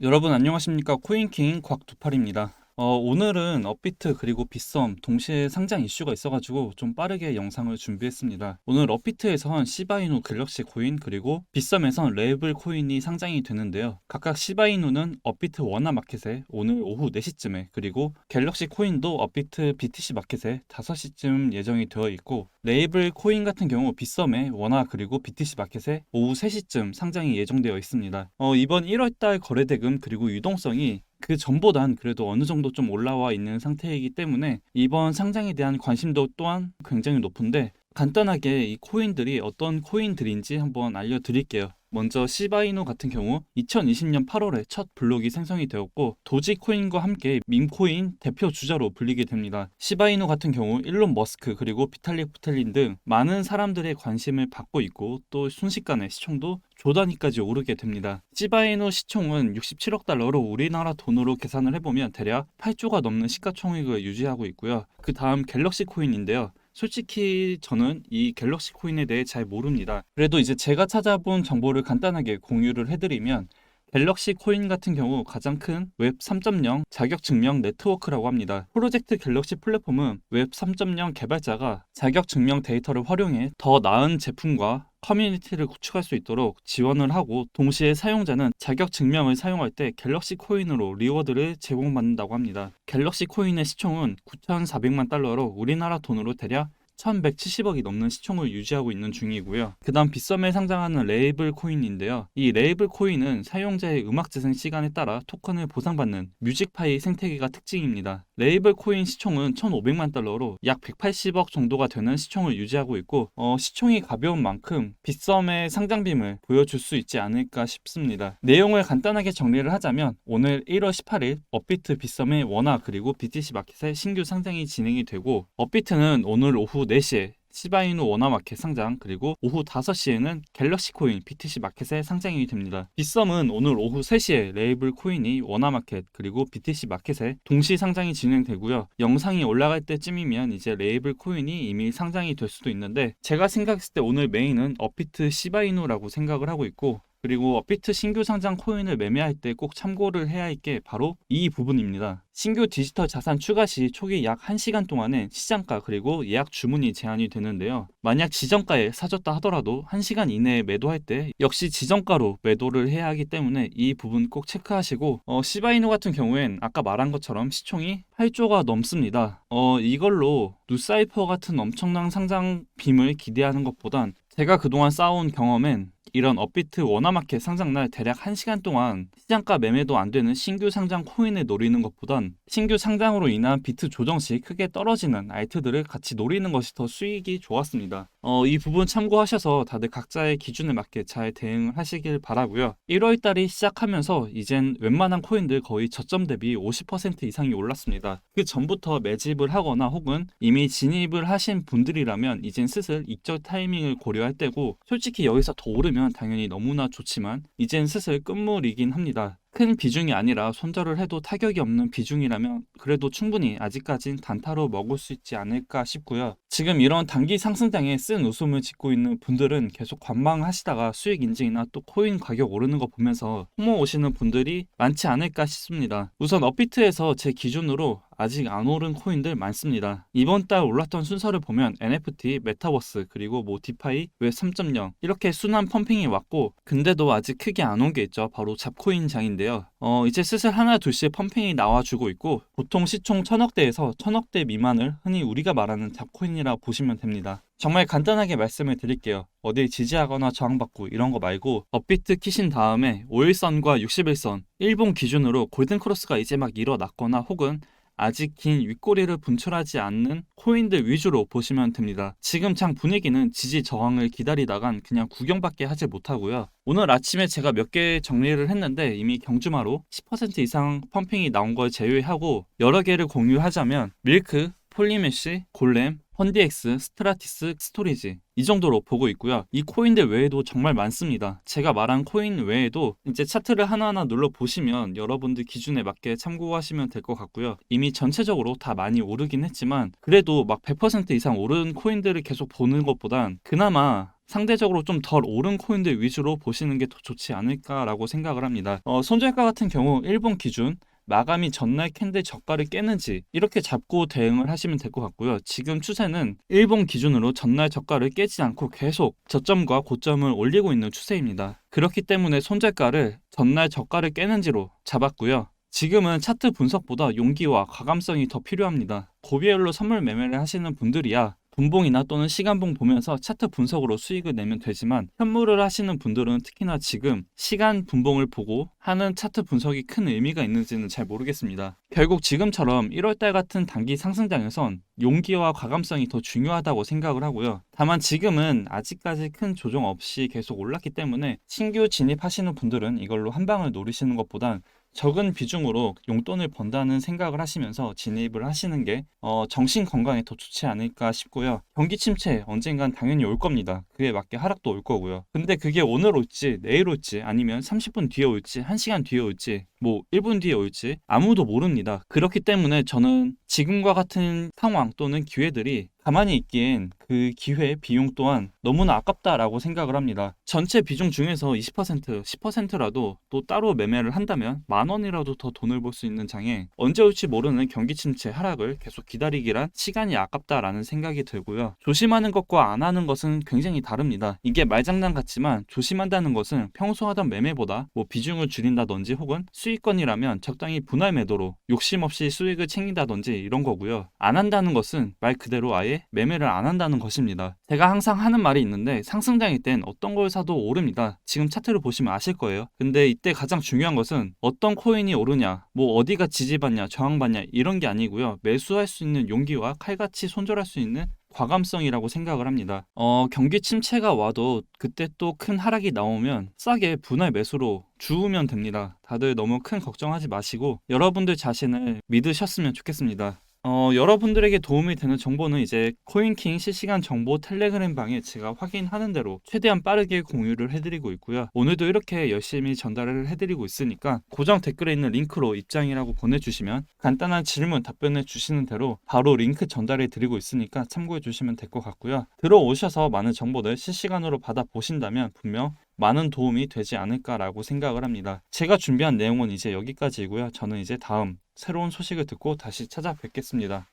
여러분 안녕하십니까? 코인킹 곽두팔입니다. 오늘은 업비트 그리고 빗썸 동시에 상장 이슈가 있어가지고 좀 빠르게 영상을 준비했습니다. 오늘 업비트에선 시바이누 갤럭시 코인 그리고 빗썸에선 레이블 코인이 상장이 되는데요. 각각 시바이누는 업비트 원화 마켓에 오늘 오후 4시쯤에 그리고 갤럭시 코인도 업비트 BTC 마켓에 5시쯤 예정이 되어 있고 레이블 코인 같은 경우 빗썸에 원화 그리고 BTC 마켓에 오후 3시쯤 상장이 예정되어 있습니다. 이번 1월달 거래대금 그리고 유동성이 그 전보단 그래도 어느 정도 좀 올라와 있는 상태이기 때문에 이번 상장에 대한 관심도 또한 굉장히 높은데 간단하게 이 코인들이 어떤 코인들인지 한번 알려드릴게요. 먼저 시바이누 같은 경우 2020년 8월에 첫 블록이 생성이 되었고 도지코인과 함께 밈코인 대표 주자로 불리게 됩니다. 시바이누 같은 경우 일론 머스크 그리고 비탈릭 부텔린 등 많은 사람들의 관심을 받고 있고 또 순식간에 시총도 조 단위까지 오르게 됩니다. 시바이누 시총은 67억 달러로 우리나라 돈으로 계산을 해보면 대략 8조가 넘는 시가총액을 유지하고 있고요. 그 다음 갤럭시 코인인데요. 솔직히 저는 이 갤럭시 코인에 대해 잘 모릅니다. 그래도 이제 제가 찾아본 정보를 간단하게 공유를 해드리면 갤럭시 코인 같은 경우 가장 큰 웹 3.0 자격 증명 네트워크라고 합니다. 프로젝트 갤럭시 플랫폼은 웹 3.0 개발자가 자격 증명 데이터를 활용해 더 나은 제품과 커뮤니티를 구축할 수 있도록 지원을 하고 동시에 사용자는 자격 증명을 사용할 때 갤럭시 코인으로 리워드를 제공받는다고 합니다. 갤럭시 코인의 시총은 9,400만 달러로 우리나라 돈으로 대략 1170억이 넘는 시총을 유지하고 있는 중이고요. 그 다음 빗썸에 상장하는 레이블 코인인데요. 이 레이블 코인은 사용자의 음악 재생 시간에 따라 토큰을 보상받는 뮤직파이 생태계가 특징입니다. 레이블 코인 시총은 1500만 달러로 약 180억 정도가 되는 시총을 유지하고 있고 시총이 가벼운 만큼 빗썸의 상장빔을 보여줄 수 있지 않을까 싶습니다. 내용을 간단하게 정리를 하자면 오늘 1월 18일 업비트 빗썸의 원화 그리고 BTC 마켓에 신규 상장이 진행이 되고 업비트는 오늘 오후 4시에 시바이누 원화 마켓 상장 그리고 오후 5시에는 갤럭시 코인 BTC 마켓에 상장이 됩니다. 빗썸은 오늘 오후 3시에 레이블 코인이 원화 마켓 그리고 BTC 마켓에 동시 상장이 진행되고요. 영상이 올라갈 때쯤이면 이제 레이블 코인이 이미 상장이 될 수도 있는데 제가 생각했을 때 오늘 메인은 업비트 시바이누라고 생각을 하고 있고 그리고 업비트 신규 상장 코인을 매매할 때 꼭 참고를 해야 할 게 바로 이 부분입니다. 신규 디지털 자산 추가 시 초기 약 1시간 동안은 시장가 그리고 예약 주문이 제한이 되는데요. 만약 지정가에 사줬다 하더라도 1시간 이내에 매도할 때 역시 지정가로 매도를 해야 하기 때문에 이 부분 꼭 체크하시고 시바이누 같은 경우엔 아까 말한 것처럼 시총이 8조가 넘습니다. 이걸로 누사이퍼 같은 엄청난 상장 빔을 기대하는 것보단 제가 그동안 쌓아온 경험엔 이런 업비트 원화마켓 상장날 대략 1시간 동안 시장가 매매도 안 되는 신규 상장 코인을 노리는 것보단 신규 상장으로 인한 비트 조정 시 크게 떨어지는 알트들을 같이 노리는 것이 더 수익이 좋았습니다. 이 부분 참고하셔서 다들 각자의 기준에 맞게 잘 대응을 하시길 바라고요. 1월달이 시작하면서 이젠 웬만한 코인들 거의 저점 대비 50% 이상이 올랐습니다. 그 전부터 매집을 하거나 혹은 이미 진입을 하신 분들이라면 이젠 슬슬 익절 타이밍을 고려할 때고 솔직히 여기서 더 오르면 당연히 너무나 좋지만 이젠 슬슬 끝물이긴 합니다. 큰 비중이 아니라 손절을 해도 타격이 없는 비중이라면 그래도 충분히 아직까진 단타로 먹을 수 있지 않을까 싶고요. 지금 이런 단기 상승장에 쓴 웃음을 짓고 있는 분들은 계속 관망하시다가 수익 인증이나 또 코인 가격 오르는 거 보면서 호모 오시는 분들이 많지 않을까 싶습니다. 우선 업비트에서 제 기준으로 아직 안 오른 코인들 많습니다. 이번 달 올랐던 순서를 보면 NFT, 메타버스, 그리고 뭐 디파이, 웹 3.0 이렇게 순환 펌핑이 왔고 근데도 아직 크게 안 온 게 있죠. 바로 잡코인 장인데요. 이제 슬슬 하나 둘씩 펌핑이 나와주고 있고 보통 시총 1000억대에서 1000억대 미만을 흔히 우리가 말하는 잡코인이라고 보시면 됩니다. 정말 간단하게 말씀을 드릴게요. 어딜 지지하거나 저항받고 이런 거 말고 업비트 키신 다음에 5일선과 60일선 일본 기준으로 골든크로스가 이제 막 일어났거나 혹은 아직 긴 윗꼬리를 분출하지 않는 코인들 위주로 보시면 됩니다. 지금 장 분위기는 지지 저항을 기다리다간 그냥 구경밖에 하지 못하고요. 오늘 아침에 제가 몇 개 정리를 했는데 이미 경주마로 10% 이상 펌핑이 나온 걸 제외하고 여러 개를 공유하자면 밀크, 폴리메쉬, 골렘, 펀디엑스, 스트라티스, 스토리지 이 정도로 보고 있고요. 이 코인들 외에도 정말 많습니다. 제가 말한 코인 외에도 이제 차트를 하나하나 눌러보시면 여러분들 기준에 맞게 참고하시면 될 것 같고요. 이미 전체적으로 다 많이 오르긴 했지만 그래도 막 100% 이상 오른 코인들을 계속 보는 것보단 그나마 상대적으로 좀 덜 오른 코인들 위주로 보시는 게 더 좋지 않을까라고 생각을 합니다. 손절가 같은 경우 일본 기준 마감이 전날 캔들 저가를 깨는지 이렇게 잡고 대응을 하시면 될 것 같고요. 지금 추세는 일본 기준으로 전날 저가를 깨지 않고 계속 저점과 고점을 올리고 있는 추세입니다. 그렇기 때문에 손절가를 전날 저가를 깨는지로 잡았고요. 지금은 차트 분석보다 용기와 과감성이 더 필요합니다. 고비율로 선물 매매를 하시는 분들이야 분봉이나 또는 시간봉 보면서 차트 분석으로 수익을 내면 되지만 현물을 하시는 분들은 특히나 지금 시간 분봉을 보고 하는 차트 분석이 큰 의미가 있는지는 잘 모르겠습니다. 결국 지금처럼 1월달 같은 단기 상승장에선 용기와 과감성이 더 중요하다고 생각을 하고요. 다만 지금은 아직까지 큰 조정 없이 계속 올랐기 때문에 신규 진입하시는 분들은 이걸로 한 방을 노리시는 것보단 적은 비중으로 용돈을 번다는 생각을 하시면서 진입을 하시는 게 정신 건강에 더 좋지 않을까 싶고요. 경기 침체 언젠간 당연히 올 겁니다. 그에 맞게 하락도 올 거고요. 근데 그게 오늘 올지 내일 올지 아니면 30분 뒤에 올지 1시간 뒤에 올지 뭐 1분 뒤에 올지 아무도 모릅니다. 그렇기 때문에 저는 지금과 같은 상황 또는 기회들이 가만히 있기엔 그 기회 비용 또한 너무나 아깝다라고 생각을 합니다. 전체 비중 중에서 20%, 10%라도 또 따로 매매를 한다면 10,000원이라도 더 돈을 벌 수 있는 장에 언제 올지 모르는 경기 침체 하락을 계속 기다리기란 시간이 아깝다라는 생각이 들고요. 조심하는 것과 안 하는 것은 굉장히 다릅니다. 이게 말장난 같지만 조심한다는 것은 평소 하던 매매보다 뭐 비중을 줄인다든지 혹은 수익권이라면 적당히 분할 매도로 욕심 없이 수익을 챙긴다든지 이런 거고요. 안 한다는 것은 말 그대로 아예 매매를 안 한다는 것입니다. 제가 항상 하는 말이 있는데 상승장일 땐 어떤 걸 사도 오릅니다. 지금 차트를 보시면 아실 거예요. 근데 이때 가장 중요한 것은 어떤 코인이 오르냐, 뭐 어디가 지지받냐, 저항받냐 이런 게 아니고요. 매수할 수 있는 용기와 칼같이 손절할 수 있는 과감성이라고 생각을 합니다. 경기 침체가 와도 그때 또 큰 하락이 나오면 싸게 분할 매수로 주우면 됩니다. 다들 너무 큰 걱정하지 마시고 여러분들 자신을 믿으셨으면 좋겠습니다. 여러분들에게 도움이 되는 정보는 이제 코인킹 실시간 정보 텔레그램 방에 제가 확인하는 대로 최대한 빠르게 공유를 해드리고 있고요. 오늘도 이렇게 열심히 전달을 해드리고 있으니까 고정 댓글에 있는 링크로 입장이라고 보내주시면 간단한 질문 답변해 주시는 대로 바로 링크 전달해 드리고 있으니까 참고해 주시면 될 것 같고요. 들어오셔서 많은 정보들 실시간으로 받아보신다면 분명 많은 도움이 되지 않을까라고 생각을 합니다. 제가 준비한 내용은 이제 여기까지이고요. 저는 이제 다음 새로운 소식을 듣고 다시 찾아뵙겠습니다.